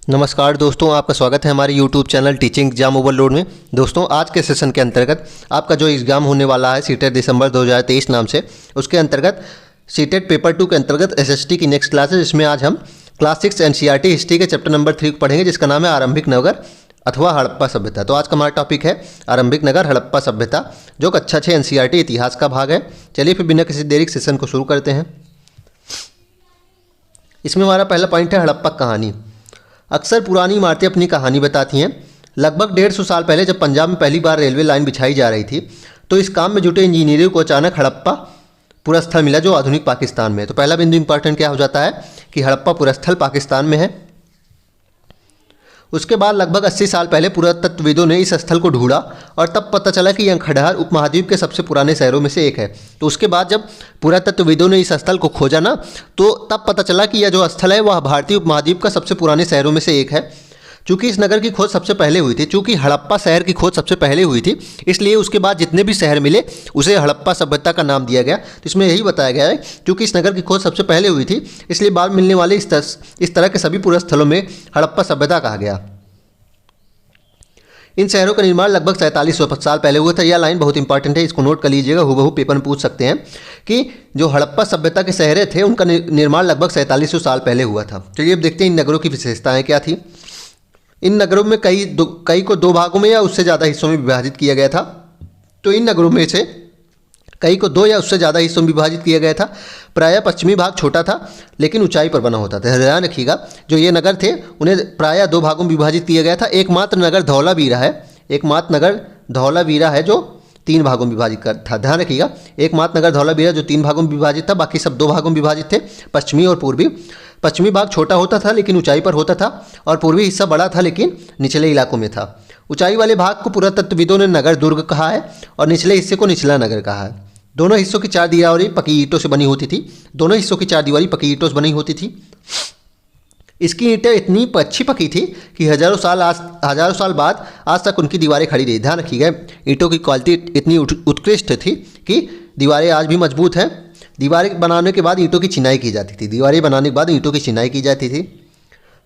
नमस्कार दोस्तों, आपका स्वागत है हमारे YouTube channel teaching exam overload में। दोस्तों, आज के सेशन के अंतर्गत आपका जो एग्ज़ाम होने वाला है सीटेट दिसंबर 2023 नाम से, उसके अंतर्गत सीटेट पेपर 2 के अंतर्गत एसएसटी की नेक्स्ट क्लास है, जिसमें आज हम क्लास 6 एनसीईआरटी हिस्ट्री के चैप्टर नंबर 3 को पढ़ेंगे, जिसका नाम है आरंभिक नगर अथवा हड़प्पा सभ्यता। तो आज का हमारा टॉपिक है आरंभिक नगर हड़प्पा सभ्यता, जो कक्षा 6 एनसीईआरटी इतिहास का भाग है। चलिए फिर बिना किसी देरी के सेशन को शुरू करते हैं। इसमें हमारा पहला पॉइंट है हड़प्पा कहानी। अक्सर पुरानी इमारतें अपनी कहानी बताती हैं। लगभग 150 साल पहले जब पंजाब में पहली बार रेलवे लाइन बिछाई जा रही थी, तो इस काम में जुटे इंजीनियरों को अचानक हड़प्पा पुरस्थल मिला, जो आधुनिक पाकिस्तान में है। तो पहला बिंदु इंपॉर्टेंट क्या हो जाता है कि हड़प्पा पुरस्थल पाकिस्तान में है। उसके बाद लगभग 80 साल पहले पुरातत्वविदों ने इस स्थल को ढूंढा और तब पता चला कि यह खंडहर उपमहाद्वीप के सबसे पुराने शहरों में से एक है। तो उसके बाद जब पुरातत्वविदों ने इस स्थल को खोजा ना, तो तब पता चला कि यह जो स्थल है वह भारतीय उपमहाद्वीप का सबसे पुराने शहरों में से एक है। चूँकि इस नगर की खोज सबसे पहले हुई थी, चूँकि हड़प्पा शहर की खोज सबसे पहले हुई थी, इसलिए उसके बाद जितने भी शहर मिले उसे हड़प्पा सभ्यता का नाम दिया गया। तो इसमें यही बताया गया है, क्योंकि इस नगर की खोज सबसे पहले हुई थी, इसलिए बाद मिलने वाले इस तरह के सभी पुरस्थलों में हड़प्पा सभ्यता कहा गया। इन शहरों का निर्माण लगभग 4700 साल पहले हुआ था। यह लाइन बहुत इंपॉर्टेंट है, इसको नोट कर लीजिएगा, हूबहू पेपर में पूछ सकते हैं कि जो हड़प्पा सभ्यता के शहर थे उनका निर्माण लगभग 4700 साल पहले हुआ था। चलिए अब देखते हैं इन नगरों की विशेषताएं क्या थी। इन नगरों में कई को दो भागों में या उससे ज़्यादा हिस्सों में विभाजित किया गया था। तो इन नगरों में से कई को 2 या उससे ज़्यादा हिस्सों में विभाजित किया गया था। प्रायः पश्चिमी भाग छोटा था लेकिन ऊंचाई पर बना होता था। ध्यान रखिएगा, जो ये नगर थे उन्हें प्रायः 2 भागों में विभाजित किया गया था। एकमात्र नगर धौलावीरा है जो 3 भागों में विभाजित था। ध्यान रखिएगा, एकमात्र नगर धौलावीरा जो 3 भागों में विभाजित था, बाकी सब 2 भागों में विभाजित थे, पश्चिमी और पूर्वी। पश्चिमी भाग छोटा होता था लेकिन ऊंचाई पर होता था, और पूर्वी हिस्सा बड़ा था लेकिन निचले इलाकों में था। ऊंचाई वाले भाग को पुरातत्वविदों ने नगर दुर्ग कहा है और निचले हिस्से को निचला नगर कहा है। दोनों हिस्सों की 4 दीवारी पकी ईंटों से बनी होती थी। इसकी ईंटें इतनी अच्छी पकी थी कि हजारों साल बाद आज तक उनकी दीवारें खड़ी रही। ध्यान रखिएगा, ईंटों की क्वालिटी इतनी उत्कृष्ट थी कि दीवारें आज भी मजबूत हैं। दीवारें बनाने के बाद ईंटों की चिनाई की जाती थी।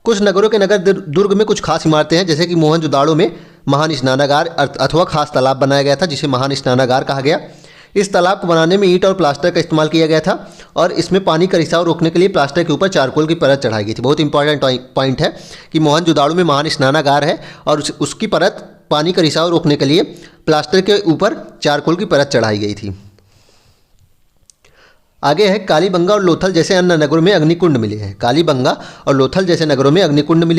कुछ नगरों के नगर दुर्ग में कुछ खास इमारतें हैं, जैसे कि मोहनजोदाड़ो में महान स्नानागार अथवा खास तालाब बनाया गया था, जिसे महान स्नानागार कहा गया। इस तालाब को बनाने में ईंट और प्लास्टर का इस्तेमाल किया गया था, और इसमें पानी का रिसाव रोकने के लिए प्लास्टर के ऊपर चारकोल की परत चढ़ाई गई थी। बहुत इंपॉर्टेंट पॉइंट है कि मोहनजोदाड़ो में महान स्नानागार है और उसकी परत पानी का रिसाव रोकने के लिए प्लास्टर के ऊपर चारकोल की परत चढ़ाई गई थी। आगे है कालीबंगा और लोथल जैसे अन्य नगरों में अग्निकुंड मिले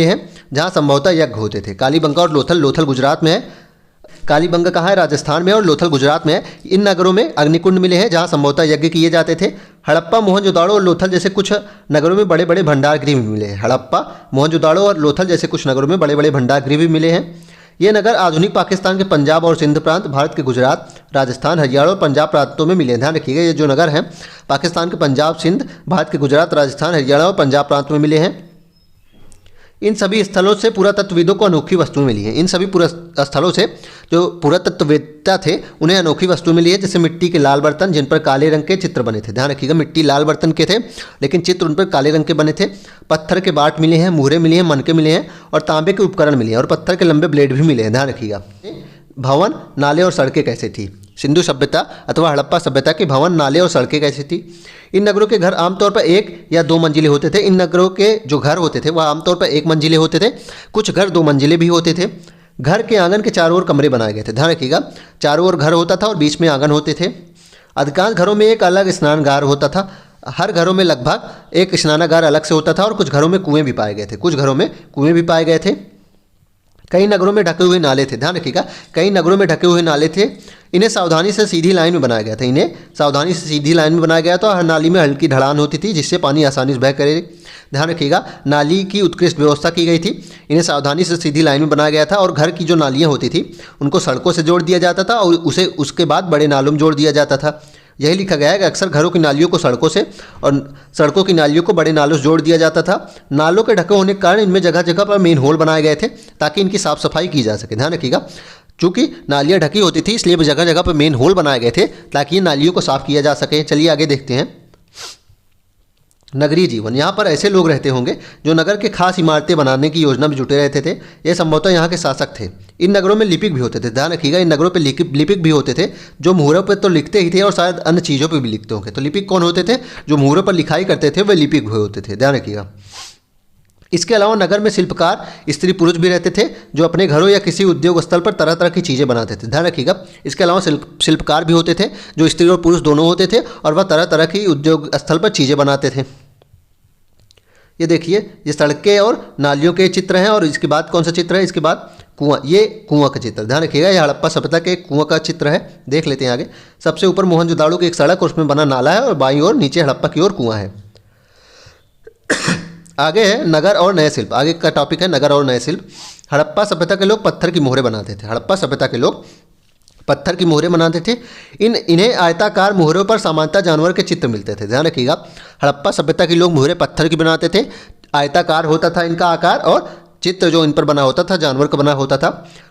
हैं, जहाँ संभवतः यज्ञ होते थे। कालीबंगा और लोथल गुजरात में है। कालीबंगा कहाँ है? राजस्थान में, और लोथल गुजरात में है। इन नगरों में अग्निकुंड मिले हैं जहाँ संभवतः यज्ञ किए जाते थे। हड़प्पा, मोहनजोदाड़ो और लोथल जैसे कुछ नगरों में बड़े बड़े भंडारगृह भी मिले हैं। मिले हैं। ये नगर आधुनिक पाकिस्तान के पंजाब और सिंध प्रांत, भारत के गुजरात, राजस्थान, हरियाणा और पंजाब प्रांतों में मिले हैं। ध्यान रखिएगा, ये जो नगर हैं पाकिस्तान के पंजाब, सिंध, भारत के गुजरात, राजस्थान, हरियाणा और पंजाब प्रांत में मिले हैं। इन सभी स्थलों से पुरातत्वविदों को अनोखी वस्तुएं मिली हैं। इन सभी स्थलों से जो पुरातत्ववेत्ता थे उन्हें अनोखी वस्तुएं मिली है, जैसे मिट्टी के लाल बर्तन जिन पर काले रंग के चित्र बने थे। ध्यान रखिएगा, मिट्टी लाल बर्तन के थे लेकिन चित्र उन पर काले रंग के बने थे। पत्थर के बाट मिले हैं, मुहरे मिले हैं, मनके मिले हैं, और तांबे के उपकरण मिले हैं, और पत्थर के लंबे ब्लेड भी मिले हैं। ध्यान रखिएगा। भवन, नाले और सड़कें कैसे थी? सिंधु सभ्यता अथवा हड़प्पा सभ्यता के भवन, नाले और सड़कें कैसी थी? इन नगरों के घर आमतौर पर 1 या 2 मंजिले होते थे। इन नगरों के जो घर होते थे वह आमतौर पर 1 मंजिले होते थे, कुछ घर 2 मंजिले भी होते थे। घर के आंगन के चारों ओर कमरे बनाए गए थे। ध्यान रखिएगा, चारों ओर घर होता था और बीच में आंगन होते थे। अधिकांश घरों में एक अलग स्नानगार होता था। हर घरों में लगभग एक स्नानागार अलग से होता था, और कुछ घरों में कुएँ भी पाए गए थे। कई नगरों में ढके हुए नाले थे। ध्यान रखिएगा, कई नगरों में ढके हुए नाले थे। इन्हें सावधानी से सीधी लाइन में बनाया गया था। हर नाली में हल्की ढलान होती थी जिससे पानी आसानी से बह करे। ध्यान रखिएगा, नाली की उत्कृष्ट व्यवस्था की गई थी। इन्हें सावधानी से सीधी लाइन में बनाया गया था, और घर की जो नालियाँ होती थी उनको सड़कों से जोड़ दिया जाता था और उसके बाद बड़े नालों में जोड़ दिया जाता था। यही लिखा गया है कि अक्सर घरों की नालियों को सड़कों से और सड़कों की नालियों को बड़े नालों से जोड़ दिया जाता था। नालों के ढके होने के कारण इनमें जगह जगह पर मेन होल बनाए गए थे ताकि इनकी साफ सफाई की जा सके। ध्यान रखिएगा, चूँकि नालियाँ ढकी होती थी इसलिए जगह जगह पर मेन होल बनाए गए थे ताकि ये नालियों को साफ किया जा सके। चलिए आगे देखते हैं। नगरीय जीवन, यहाँ पर ऐसे लोग रहते होंगे जो नगर के खास इमारतें बनाने की योजना में जुटे रहते थे। ये संभवतः यहाँ के शासक थे। इन नगरों में लिपिक भी होते थे, ध्यान रखिएगा, इन नगरों पे लिपिक भी होते थे जो मुहरों पर तो लिखते ही थे और शायद अन्य चीज़ों पर भी लिखते होंगे। तो लिपिक कौन होते थे? जो मुहरों पर लिखाई करते थे वे लिपिक हुए होते थे, ध्यान रखिएगा। इसके अलावा नगर में शिल्पकार स्त्री पुरुष भी रहते थे जो अपने घरों या किसी उद्योग स्थल पर तरह तरह की चीज़ें बनाते थे, ध्यान रखिएगा। इसके अलावा शिल्पकार भी होते थे जो स्त्री और पुरुष दोनों होते थे और वह तरह तरह की उद्योग स्थल पर चीज़ें बनाते थे। ये देखिए, ये सड़कें और नालियों के चित्र हैं और इसके बाद कौन सा चित्र है? इसके बाद कुआं, ये कुआं का चित्र, ध्यान रखिएगा। ये हड़प्पा सभ्यता के कुआं का चित्र है, देख लेते हैं आगे। सबसे ऊपर मोहनजोदाड़ो की एक सड़क और उसमें बना नाला है और बाईं ओर नीचे हड़प्पा की ओर कुआं है। आगे है नगर और नए शिल्प। आगे का टॉपिक है नगर और नए शिल्प। हड़प्पा सभ्यता के लोग पत्थर की मोहरें बनाते थे। हड़प्पा सभ्यता के लोग पत्थर की मोहरें बनाते थे। इन्हें आयताकार मोहरों पर सामान्यतः जानवर के चित्र मिलते थे, ध्यान रखिएगा। हड़प्पा सभ्यता के लोग मोहरें पत्थर की बनाते थे, आयताकार होता था इनका आकार और चित्र जो इन पर बना होता था जानवर का बना होता था।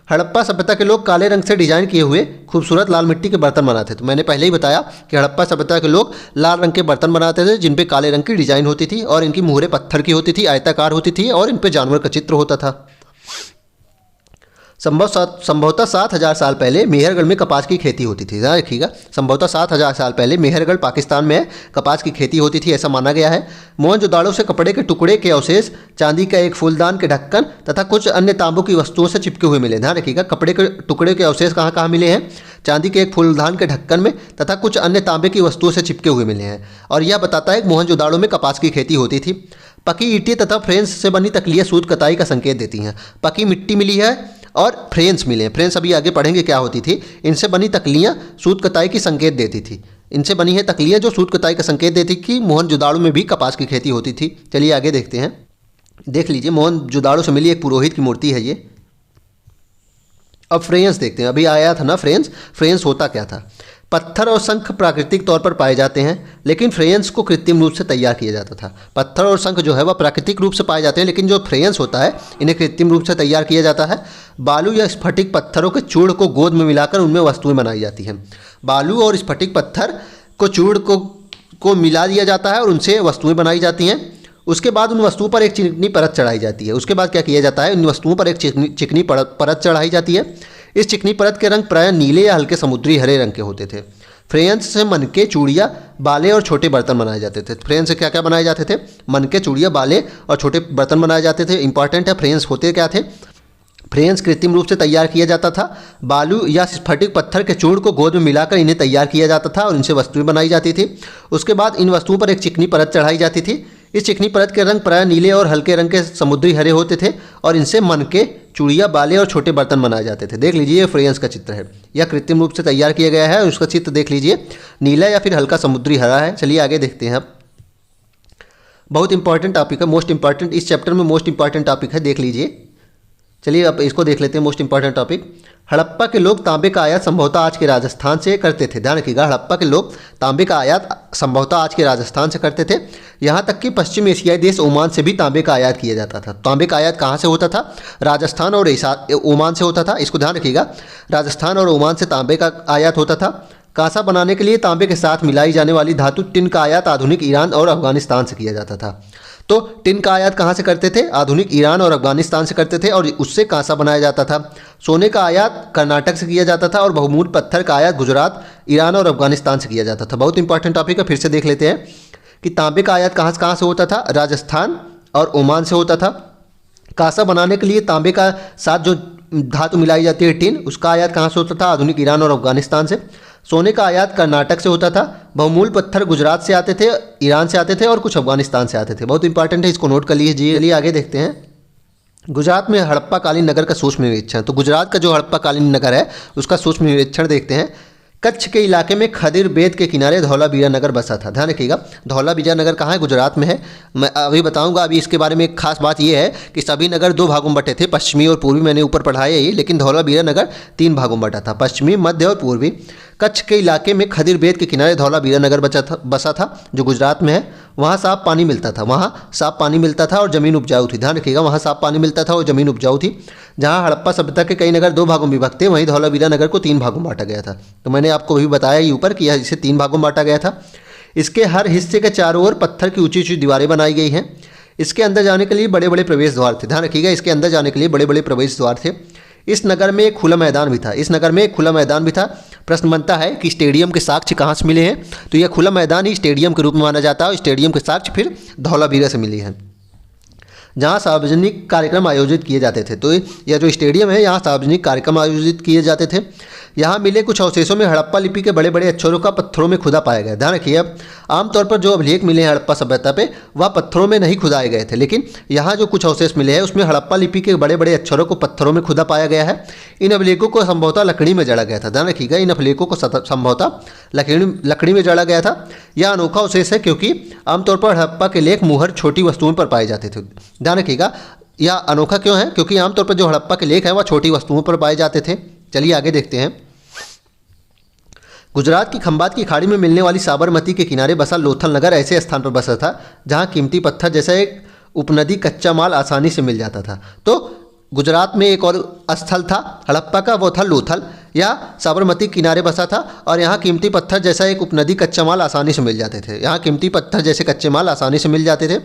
हड़प्पा सभ्यता के लोग काले रंग से डिजाइन किए हुए खूबसूरत लाल मिट्टी के बर्तन बनाते थे। तो मैंने पहले ही बताया कि हड़प्पा सभ्यता के लोग लाल रंग के बर्तन बनाते थे जिन पे काले रंग की डिजाइन होती थी और इनकी मोहरें पत्थर की होती थी, आयताकार होती थी और इन पे जानवर का चित्र होता था। संभवतः 7,000 साल पहले मेहरगढ़ में कपास की खेती होती थी, ध्यान रखिएगा। संभवतः 7,000 साल पहले मेहरगढ़ पाकिस्तान में कपास की खेती होती थी, ऐसा माना गया है। मोहनजोदाड़ो से कपड़े के टुकड़े के अवशेष, चांदी का एक फूलदान के ढक्कन तथा कुछ अन्य तांबों की वस्तुओं से चिपके हुए मिले, ध्यान रखिएगा। कपड़े के टुकड़े के अवशेष कहाँ कहाँ मिले हैं? चांदी के एक फूलदान के ढक्कन में तथा कुछ अन्य तांबे की वस्तुओं से चिपके हुए मिले हैं और यह बताता है कि मोहनजोदाड़ो में कपास की खेती होती थी। पकी ईंटें तथा फ्रेंच से बनी तकलियाँ सूत कताई का संकेत देती हैं। पकी मिट्टी मिली है और फ्रेंच मिले हैं। फ्रेंच अभी आगे पढ़ेंगे क्या होती थी। इनसे बनी तकलियाँ सूत कताई की संकेत देती थी। इनसे बनी है तकलियाँ जो सूत कताई का संकेत देती कि मोहनजोदाड़ो में भी कपास की खेती होती थी। चलिए आगे देखते हैं। देख लीजिए, मोहनजोदाड़ो से मिली एक पुरोहित की मूर्ति है ये। अब फ्रेंच देखते हैं। अभी आया था ना फ्रेंच, फ्रेंच होता क्या था? पत्थर और शंख प्राकृतिक तौर पर पाए जाते हैं लेकिन फ्रेंच को कृत्रिम रूप से तैयार किया जाता था। पत्थर और शंख जो है वह प्राकृतिक रूप से पाए जाते हैं लेकिन जो फ्रेंच होता है इन्हें कृत्रिम रूप से तैयार किया जाता है। बालू या स्फटिक पत्थरों के चूर्ण को गोंद में मिलाकर उनमें वस्तुएं बनाई जाती हैं। बालू और स्फटिक पत्थर को चूर्ण को मिला दिया जाता है और उनसे वस्तुएं बनाई जाती हैं। उसके बाद उन वस्तुओं पर एक चिकनी परत चढ़ाई जाती है। उसके बाद क्या किया जाता है? उन वस्तुओं पर एक चिकनी परत चढ़ाई जाती है। इस चिकनी परत के रंग प्रायः नीले या हल्के समुद्री हरे रंग के होते थे। फ्रेंच से मनके, चूड़ियाँ, बाले और छोटे बर्तन बनाए जाते थे। फ्रेंच से क्या क्या बनाए जाते थे? मनके, चूड़ियाँ, बाले और छोटे बर्तन बनाए जाते थे। इंपॉर्टेंट है, फ्रेंच होते क्या थे? फ्रेंच कृत्रिम रूप से तैयार किया जाता था। बालू या स्फटिक पत्थर के चूर्ण को गोंद में मिलाकर इन्हें तैयार किया जाता था और इनसे वस्तुएं बनाई जाती थी। उसके बाद इन वस्तुओं पर एक चिकनी परत चढ़ाई जाती थी। इस चिकनी परत के रंग प्रायः नीले और हल्के रंग के समुद्री हरे होते थे और इनसे मनके, चूड़ियाँ, बाले और छोटे बर्तन बनाए जाते थे। देख लीजिए, ये फ्रेंच का चित्र है। यह कृत्रिम रूप से तैयार किया गया है और उसका चित्र देख लीजिए, नीला या फिर हल्का समुद्री हरा है। चलिए आगे देखते हैं। अब बहुत इंपॉर्टेंट टॉपिक है, मोस्ट इंपॉर्टेंट, इस चैप्टर में मोस्ट इंपॉर्टेंट टॉपिक है, देख लीजिए। चलिए अब इसको देख लेते हैं, मोस्ट इंपॉर्टेंट टॉपिक। हड़प्पा के लोग तांबे का आयात संभवतः आज के राजस्थान से करते थे। ध्यान रखिएगा, हड़प्पा के लोग तांबे का आयात संभवतः आज के राजस्थान से करते थे। यहाँ तक कि पश्चिम एशियाई देश ओमान से भी तांबे का आयात किया जाता था। तांबे का आयात कहाँ से होता था? राजस्थान और ओमान से होता था। इसको ध्यान रखिएगा, राजस्थान और ओमान से तांबे का आयात होता था। कांसा बनाने के लिए तांबे के साथ मिलाई जाने वाली धातु टिन का आयात आधुनिक ईरान और अफगानिस्तान से किया जाता था। तो टिन का आयात कहाँ से करते थे? आधुनिक ईरान और अफगानिस्तान से करते थे और उससे कांसा बनाया जाता था। सोने का आयात कर्नाटक से किया जाता था और बहुमूल्य पत्थर का आयात गुजरात, ईरान और अफगानिस्तान से किया जाता था। बहुत इंपॉर्टेंट टॉपिक है, फिर से देख लेते हैं कि तांबे का आयात कहाँ से होता था? राजस्थान और ओमान से होता था। कांसा बनाने के लिए तांबे का साथ जो धातु मिलाई जाती है टिन, उसका आयात कहाँ से होता था? आधुनिक ईरान और अफगानिस्तान से। सोने का आयात कर्नाटक से होता था। बहुमूल्य पत्थर गुजरात से आते थे, ईरान से आते थे और कुछ अफगानिस्तान से आते थे। बहुत इंपॉर्टेंट है, इसको नोट कर लीजिए। चलिए आगे देखते हैं। गुजरात में हड़प्पा कालीन नगर का सूक्ष्म निरीक्षण। तो गुजरात का जो हड़प्पा कालीन नगर है उसका सूक्ष्म निरीक्षण देखते हैं। कच्छ के इलाके में खदिर बेद के किनारे धौलावीरा नगर बसा था। ध्यान रखिएगा, धौलावीरा नगर कहाँ है? गुजरात में है। मैं अभी बताऊंगा। अभी इसके बारे में एक खास बात यह है कि सभी नगर दो भागों में बटे थे, पश्चिमी और पूर्वी। मैंने ऊपर पढ़ाया ही, लेकिन धौलावीरा नगर 3 भागों में बटा था, पश्चिमी, मध्य और पूर्वी। कच्छ के इलाके में खदिर बेद के किनारे धौलावीरा नगर बसा था जो गुजरात में है। वहाँ साफ पानी मिलता था और ज़मीन उपजाऊ थी। ध्यान रखिएगा, वहाँ साफ पानी मिलता था और ज़मीन उपजाऊ थी। जहाँ हड़प्पा सभ्यता के कई नगर 2 भागों में विभक्त थे, वहीं धौलावीरा नगर को 3 भागों में बांटा गया था। तो मैंने आपको भी बताया ही ऊपर कि इसे 3 भागों में बांटा गया था। इसके हर हिस्से के चारों ओर पत्थर की ऊंची ऊंची दीवारें बनाई गई हैं। इसके अंदर जाने के लिए बड़े बड़े प्रवेश द्वार थे। ध्यान रखिएगा, इसके अंदर जाने के लिए बड़े बड़े प्रवेश द्वार थे। इस नगर में एक खुला मैदान भी था। इस नगर में एक खुला मैदान भी था। प्रश्न बनता है कि स्टेडियम के साक्ष्य कहाँ से मिले हैं, तो यह खुला मैदान ही स्टेडियम के रूप में माना जाता है और स्टेडियम के साक्ष्य फिर धौलावीरा से मिली हैं, जहाँ सार्वजनिक कार्यक्रम आयोजित किए जाते थे। तो यह जो स्टेडियम है, यहाँ सार्वजनिक कार्यक्रम आयोजित किए जाते थे। यहाँ मिले कुछ अवशेषों में हड़प्पा लिपि के बड़े बड़े अक्षरों का पत्थरों में खुदा पाया गया। ध्यान रखिए, अब आमतौर पर जो अभिलेख मिले हैं हड़प्पा सभ्यता पे, वह पत्थरों में नहीं खुदाए गए थे, लेकिन यहाँ जो कुछ अवशेष मिले हैं उसमें हड़प्पा लिपि के बड़े बड़े अक्षरों को पत्थरों में खुदा पाया गया है। इन अभिलेखों को संभवतः लकड़ी में जड़ा गया था। ध्यान रखिएगा, इन अभिलेखों को संभवतः लकड़ी में जड़ा गया था। यह अनोखा अवशेष है क्योंकि आमतौर पर हड़प्पा के लेख मुहर छोटी वस्तुओं पर पाए जाते थे। ध्यान रखिएगा, यह अनोखा क्यों है, क्योंकि आमतौर पर जो हड़प्पा के लेख हैं वह छोटी वस्तुओं पर पाए जाते थे। चलिए आगे देखते हैं। गुजरात की खंबात की खाड़ी में मिलने वाली साबरमती के किनारे बसा लोथल नगर ऐसे स्थान पर बसा था जहां कीमती पत्थर जैसा एक उपनदी कच्चा माल आसानी से मिल जाता था। तो गुजरात में एक और स्थल था हड़प्पा का, वो था लोथल या साबरमती किनारे बसा था और यहाँ कीमती पत्थर जैसा एक उपनदी कच्चा माल आसानी से मिल जाते थे। यहाँ कीमती पत्थर जैसे कच्चे माल आसानी से मिल जाते थे।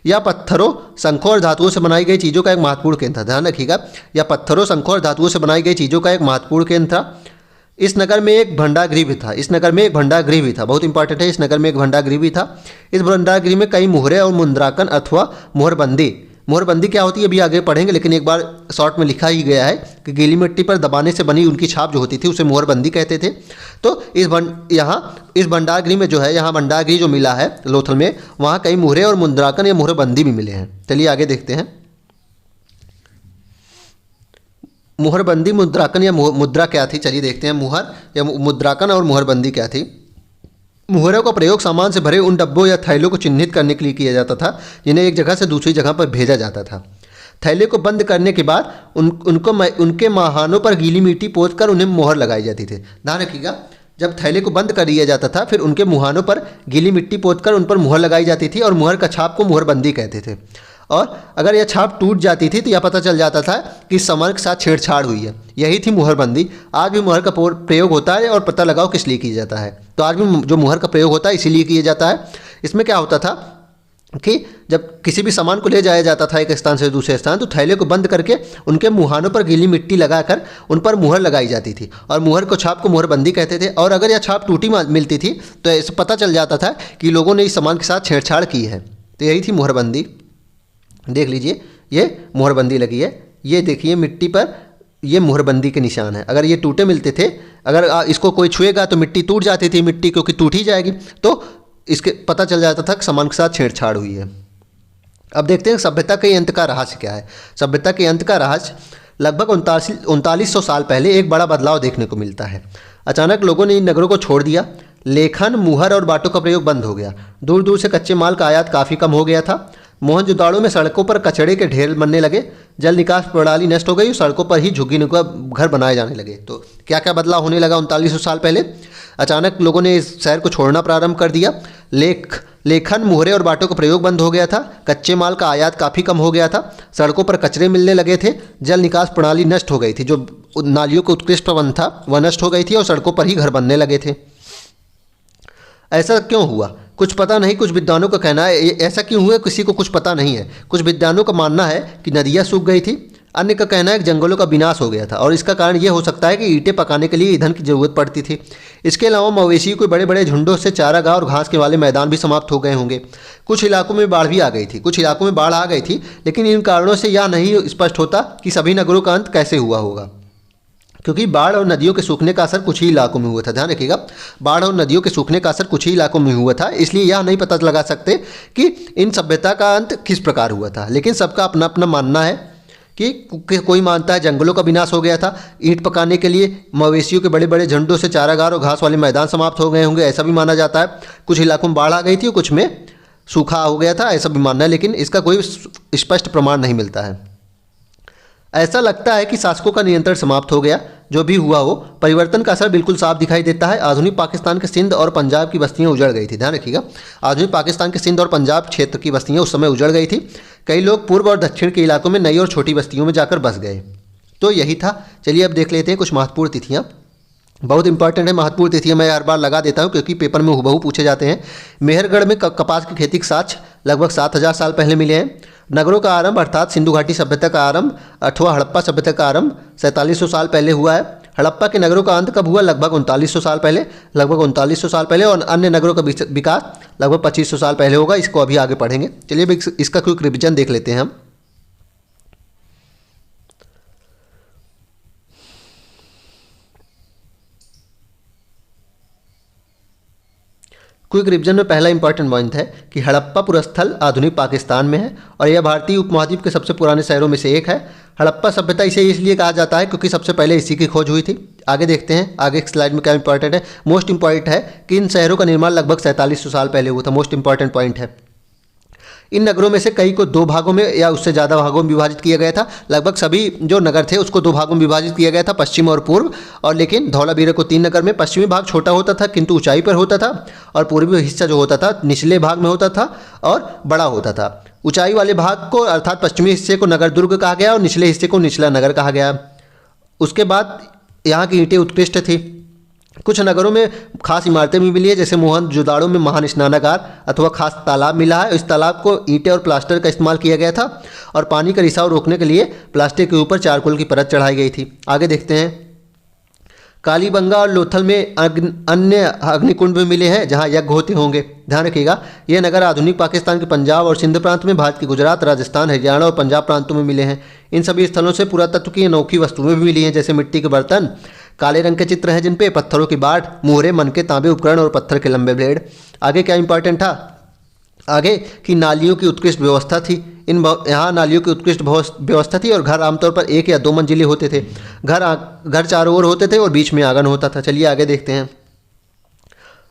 यह पत्थरों, शंखों और धातुओं से बनाई गई चीज़ों का एक महत्वपूर्ण केंद्र था। ध्यान रखिएगा, यह पत्थरों, शंखों और धातुओं से बनाई गई चीज़ों का एक महत्वपूर्ण केंद्र था। इस नगर में एक भंडारगृह भी था। इस नगर में एक भंडारगृह भी था, बहुत इंपॉर्टेंट है। इस नगर में एक भंडारगृह भी था। इस भंडारगृह में कई मुहरे और मुद्रांकन अथवा मोहरबंदी क्या होती है अभी आगे पढ़ेंगे, लेकिन एक बार शॉर्ट में लिखा ही गया है कि गीली मिट्टी पर दबाने से बनी उनकी छाप जो होती थी उसे मोहरबंदी कहते थे। तो इस भंडारगृह में जो है, यहाँ भंडारगृह जो मिला है लोथल में, वहाँ कई मुहरे और मुद्रांकन या मोहरबंदी भी मिले हैं। चलिए आगे देखते हैं। मुहरबंदी, मुद्रांकन या मुद्रा क्या थी, चलिए देखते हैं। मुहर या मुद्रांकन और मुहरबंदी क्या थी। मुहरों का प्रयोग सामान से भरे उन डब्बों या थैलों को चिन्हित करने के लिए किया जाता था जिन्हें एक जगह से दूसरी जगह पर भेजा जाता था। थैले को बंद करने के बाद उनके महानों पर गीली मिट्टी पोत कर उन्हें मोहर लगाई जाती थी। ध्यान रखिएगा, जब थैले को बंद कर दिया जाता था फिर उनके मुहानों पर गीली मिट्टी पोत कर उन पर मुहर लगाई जाती थी और मुहर का छाप को मुहरबंदी कहते थे। और अगर यह छाप टूट जाती थी तो यह पता चल जाता था कि सामान के साथ छेड़छाड़ हुई है। यही थी मुहरबंदी। आज भी मुहर का प्रयोग होता है और पता लगाओ किस लिए किया जाता है। तो आज भी जो मुहर का प्रयोग होता है इसीलिए किया जाता है। इसमें क्या होता था कि जब किसी भी सामान को ले जाया जाता था एक स्थान से दूसरे स्थान, तो थैले को बंद करके उनके मुहानों पर गीली मिट्टी लगाकर उन पर मुहर लगाई जाती थी और मुहर को छाप को मुहरबंदी कहते थे। और अगर यह छाप टूटी मिलती थी तो इससे पता चल जाता था कि लोगों ने इस सामान के साथ छेड़छाड़ की है। तो यही थी मुहरबंदी। देख लीजिए, ये मुहरबंदी लगी है। ये देखिए मिट्टी पर ये मुहरबंदी के निशान है। अगर ये टूटे मिलते थे, अगर इसको कोई छुएगा तो मिट्टी टूट जाती थी, मिट्टी क्योंकि टूट ही जाएगी, तो इसके पता चल जाता था कि सामान के साथ छेड़छाड़ हुई है। अब देखते हैं सभ्यता के अंत का रहस्य क्या है। सभ्यता के अंत का रहस्य लगभग 3900 साल पहले एक बड़ा बदलाव देखने को मिलता है। अचानक लोगों ने इन नगरों को छोड़ दिया। लेखन, मुहर और बाटों का प्रयोग बंद हो गया। दूर दूर से कच्चे माल का आयात काफ़ी कम हो गया था। मोहनजोदाड़ो में सड़कों पर कचड़े के ढेर बनने लगे। जल निकास प्रणाली नष्ट हो गई। सड़कों पर ही झुग्गी घर बनाए जाने लगे। तो क्या क्या बदलाव होने लगा 3900 साल पहले। अचानक लोगों ने इस शहर को छोड़ना प्रारंभ कर दिया। लेखन, मुहरे और बाटों का प्रयोग बंद हो गया था। कच्चे माल का आयात काफ़ी कम हो गया था। सड़कों पर कचरे मिलने लगे थे। जल निकास प्रणाली नष्ट हो गई थी। जो नालियों का उत्कृष्ट प्रबंध था वह नष्ट हो गई थी और सड़कों पर ही घर बनने लगे थे। ऐसा क्यों हुआ कुछ पता नहीं। कुछ विद्वानों का कहना है ऐसा क्यों हुआ किसी को कुछ पता नहीं है। कुछ विद्वानों का मानना है कि नदियाँ सूख गई थी। अन्य का कहना है कि जंगलों का विनाश हो गया था और इसका कारण यह हो सकता है कि ईंटें पकाने के लिए ईंधन की जरूरत पड़ती थी। इसके अलावा मवेशियों के बड़े बड़े झुंडों से चारागाह और घास के वाले मैदान भी समाप्त हो गए होंगे। कुछ इलाकों में बाढ़ भी आ गई थी। लेकिन इन कारणों से यह नहीं स्पष्ट होता कि सभी नगरों का अंत कैसे हुआ होगा, क्योंकि बाढ़ और नदियों के सूखने का असर कुछ ही इलाकों में हुआ था। ध्यान रखिएगा, बाढ़ और नदियों के सूखने का असर कुछ ही इलाकों में हुआ था, इसलिए यह नहीं पता लगा सकते कि इन सभ्यता का अंत किस प्रकार हुआ था। लेकिन सबका अपना अपना मानना है कि कोई मानता है जंगलों का विनाश हो गया था। ईंट पकाने के लिए मवेशियों के बड़े बड़े झुंडों से चारागाह और घास वाले मैदान समाप्त हो गए होंगे, ऐसा भी माना जाता है। कुछ इलाकों में बाढ़ आ गई थी और कुछ में सूखा हो गया था, ऐसा भी मानना है, लेकिन इसका कोई स्पष्ट प्रमाण नहीं मिलता है। ऐसा लगता है कि शासकों का नियंत्रण समाप्त हो गया। जो भी हुआ हो, परिवर्तन का असर बिल्कुल साफ दिखाई देता है। आधुनिक पाकिस्तान के सिंध और पंजाब की बस्तियां उजड़ गई थी। ध्यान रखिएगा, आधुनिक पाकिस्तान के सिंध और पंजाब क्षेत्र की बस्तियां उस समय उजड़ गई थी। कई लोग पूर्व और दक्षिण के इलाकों में नई और छोटी बस्तियों में जाकर बस गए। तो यही था। चलिए अब देख लेते हैं कुछ महत्वपूर्ण तिथियाँ। बहुत इंपॉर्टेंट है, महत्वपूर्ण तिथि मैं हर बार लगा देता हूँ क्योंकि पेपर में हुबहू पूछे जाते हैं। मेहरगढ़ में कपास की खेती के साक्ष्य लगभग 7000 साल पहले मिले हैं। नगरों का आरंभ अर्थात सिंधु घाटी सभ्यता का आरंभ अथवा हड़प्पा सभ्यता का आरंभ 4700 साल पहले हुआ है। हड़प्पा के नगरों का अंत कब हुआ? लगभग 3900 साल पहले, लगभग 3900 साल पहले। और अन्य नगरों का विकास लगभग 2500 साल पहले होगा। इसको अभी आगे पढ़ेंगे। चलिए अब इसका क्विक रिविजन देख लेते हैं हम। क्विक रिविजन में पहला इंपॉर्टेंट पॉइंट है कि हड़प्पा पुरस्थल आधुनिक पाकिस्तान में है और यह भारतीय उपमहाद्वीप के सबसे पुराने शहरों में से एक है। हड़प्पा सभ्यता इसे इसलिए कहा जाता है क्योंकि सबसे पहले इसी की खोज हुई थी। आगे देखते हैं, आगे स्लाइड में क्या इंपॉर्टेंट है। मोस्ट इंपॉर्टेंट है कि इन शहरों का निर्माण लगभग 4700 साल पहले हुआ था। मोस्ट इंपॉर्टेंट पॉइंट है। इन नगरों में से कई को 2 भागों में या उससे ज़्यादा भागों में विभाजित किया गया था। लगभग सभी जो नगर थे उसको 2 भागों में विभाजित किया गया था, पश्चिम और पूर्व। और लेकिन धौलावीरा को 3 नगर में, पश्चिमी भाग छोटा होता था किंतु ऊंचाई पर होता था, और पूर्वी हिस्सा जो होता था निचले भाग में होता था और बड़ा होता था। ऊंचाई वाले भाग को अर्थात पश्चिमी हिस्से को नगर दुर्ग कहा गया और निचले हिस्से को निचला नगर कहा गया। उसके बाद यहाँ की ईंटें उत्कृष्ट थी। कुछ नगरों में खास इमारतें भी मिली है, जैसे मोहनजोदाड़ो में महान स्नानागार अथवा खास तालाब मिला है। इस तालाब को ईंटें और प्लास्टर का इस्तेमाल किया गया था और पानी का रिसाव रोकने के लिए प्लास्टिक के ऊपर चारकोल की परत चढ़ाई गई थी। आगे देखते हैं। कालीबंगा और लोथल में अन्य अग्निकुंड भी मिले हैं जहां यज्ञ होते होंगे। ध्यान रखिएगा, ये नगर आधुनिक पाकिस्तान के पंजाब और सिंध प्रांत में, भारत के गुजरात, राजस्थान, हरियाणा और पंजाब प्रांतों में मिले हैं। इन सभी स्थलों से पुरातत्व की अनोखी वस्तुएं भी मिली हैं, जैसे मिट्टी के बर्तन, काले रंग के चित्र हैं जिन पे, पत्थरों की बाट, मुहरे, मनके, तांबे उपकरण और पत्थर के लंबे ब्लेड। आगे क्या इंपॉर्टेंट था? आगे की नालियों की उत्कृष्ट व्यवस्था थी। यहाँ नालियों की उत्कृष्ट व्यवस्था थी और घर आमतौर पर 1 या 2 मंजिले होते थे। घर चारों ओर होते थे और बीच में आंगन होता था। चलिए आगे देखते हैं।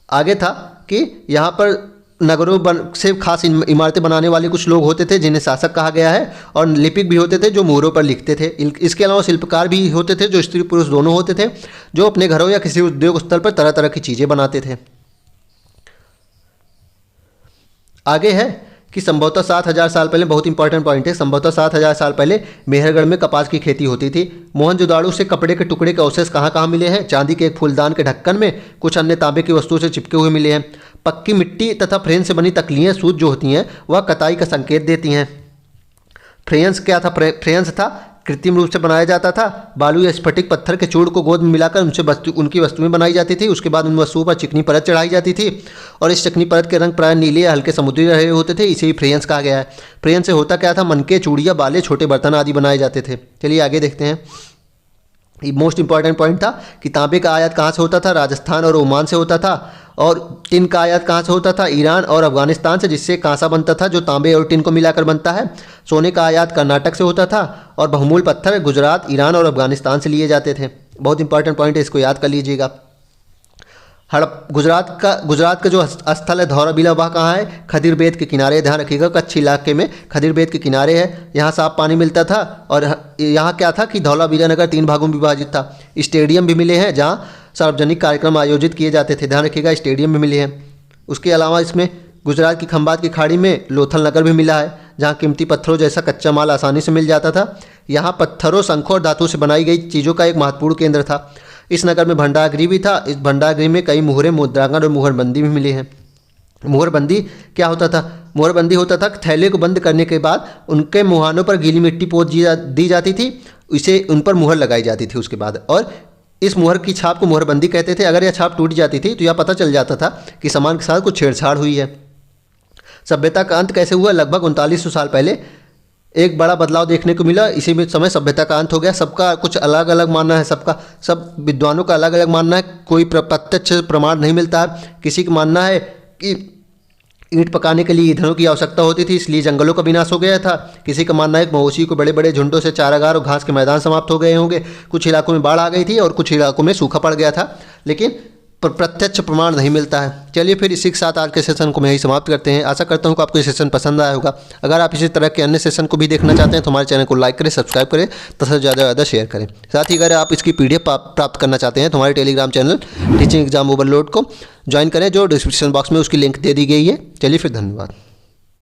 आगे था कि यहाँ पर नगरों से खास इमारतें बनाने वाले कुछ लोग होते थे जिन्हें शासक कहा गया है, और लिपिक भी होते थे जो मुहरों पर लिखते थे। इसके अलावा शिल्पकार भी होते थे जो स्त्री पुरुष दोनों होते थे, जो अपने घरों या किसी उद्योग स्थल पर तरह तरह की चीज़ें बनाते थे। आगे है कि संभवतः 7000 साल पहले, बहुत इंपॉर्टेंट पॉइंट है, संभवतः 7000 साल पहले मेहरगढ़ में कपास की खेती होती थी। मोहनजोदाड़ो से कपड़े के टुकड़े के अवशेष कहाँ कहाँ मिले हैं? चांदी के एक फूलदान के ढक्कन में, कुछ अन्य तांबे की वस्तुओं से चिपके हुए मिले हैं। पक्की मिट्टी तथा फ्रेंच से बनी तकलियाँ सूत जो होती हैं वह कताई का संकेत देती हैं। फ्रेंच क्या था? फ्रेंच था कृत्रिम रूप से बनाया जाता था। बालू या स्फटिक पत्थर के चूड़ को गोद में मिलाकर उनकी वस्तुएं बनाई जाती थी। उसके बाद उन वस्तुओं पर चिकनी परत चढ़ाई जाती थी और इस चिकनी परत के रंग प्राय नीले या हल्के समुद्री रहे होते थे। इसे ही फ्रेंच कहा गया है। फ्रेंच से होता क्या था? मनके, चूड़ियाँ, बाले, छोटे बर्तन आदि बनाए जाते थे। चलिए आगे देखते हैं। ये मोस्ट इंपॉर्टेंट पॉइंट था कि तांबे का आयात कहाँ से होता था? राजस्थान और ओमान से होता था। और टिन का आयात कहाँ से होता था? ईरान और अफगानिस्तान से, जिससे कांसा बनता था जो तांबे और टिन को मिलाकर बनता है। सोने का आयात कर्नाटक से होता था और बहुमूल्य पत्थर गुजरात, ईरान और अफगानिस्तान से लिए जाते थे। बहुत इंपॉर्टेंट पॉइंट है, इसको याद कर लीजिएगा। गुजरात का जो स्थल है धौलावीरा, वह कहाँ है? खदीर बेद के किनारे। ध्यान रखिएगा, कच्छ इलाके में खदीर बेद के किनारे है। यहाँ साफ पानी मिलता था और यहाँ क्या था कि धौलावीरा नगर 3 भागों में विभाजित था। स्टेडियम भी मिले हैं जहाँ सार्वजनिक कार्यक्रम आयोजित किए जाते थे। ध्यान रखिएगा, स्टेडियम भी मिले हैं। उसके अलावा इसमें गुजरात की खंबात की खाड़ी में लोथल नगर भी मिला है जहाँ कीमती पत्थरों जैसा कच्चा माल आसानी से मिल जाता था। यहाँ पत्थरों, शंखों और धातु से बनाई गई चीज़ों का एक महत्वपूर्ण केंद्र था। इस नगर में भंडारगृह भी था। इस भंडारगृह में कई मुहरे, मुद्रांगन और मुहरबंदी भी मिले हैं। मुहरबंदी क्या होता था? मुहरबंदी होता था थैले को बंद करने के बाद उनके मुहानों पर गीली मिट्टी पोत दी जाती थी, इसे उन पर मुहर लगाई जाती थी उसके बाद, और इस मुहर की छाप को मुहरबंदी कहते थे। अगर यह छाप टूट जाती थी तो यह पता चल जाता था कि सामान के साथ कुछ छेड़छाड़ हुई है। सभ्यता का अंत कैसे हुआ? लगभग 3900 साल पहले एक बड़ा बदलाव देखने को मिला। इसी में समय सभ्यता का अंत हो गया। सबका कुछ अलग अलग मानना है, सब विद्वानों का अलग अलग मानना है। कोई प्रत्यक्ष प्रमाण नहीं मिलता है। किसी का मानना है कि ईंट पकाने के लिए ईंधनों की आवश्यकता होती थी, इसलिए जंगलों का विनाश हो गया था। किसी का मानना है कि मवेशी को बड़े बड़े झुंडों से चारागार और घास के मैदान समाप्त हो गए होंगे। कुछ इलाकों में बाढ़ आ गई थी और कुछ इलाकों में सूखा पड़ गया था, लेकिन प्रत्यक्ष प्रमाण नहीं मिलता है। चलिए फिर इसी के साथ आज के सेशन को मैं यही समाप्त करते हैं। आशा करता हूँ कि आपको ये सेशन पसंद आया होगा। अगर आप इसी तरह के अन्य सेशन को भी देखना चाहते हैं तो हमारे चैनल को लाइक करें, सब्सक्राइब करें तथा ज़्यादा शेयर करें। साथ ही अगर आप इसकी PDF प्राप्त करना चाहते हैं तो हमारे Telegram channel teaching exam overload को ज्वाइन करें, जो डिस्क्रिप्शन बॉक्स में उसकी लिंक दे दी गई है। चलिए फिर, धन्यवाद।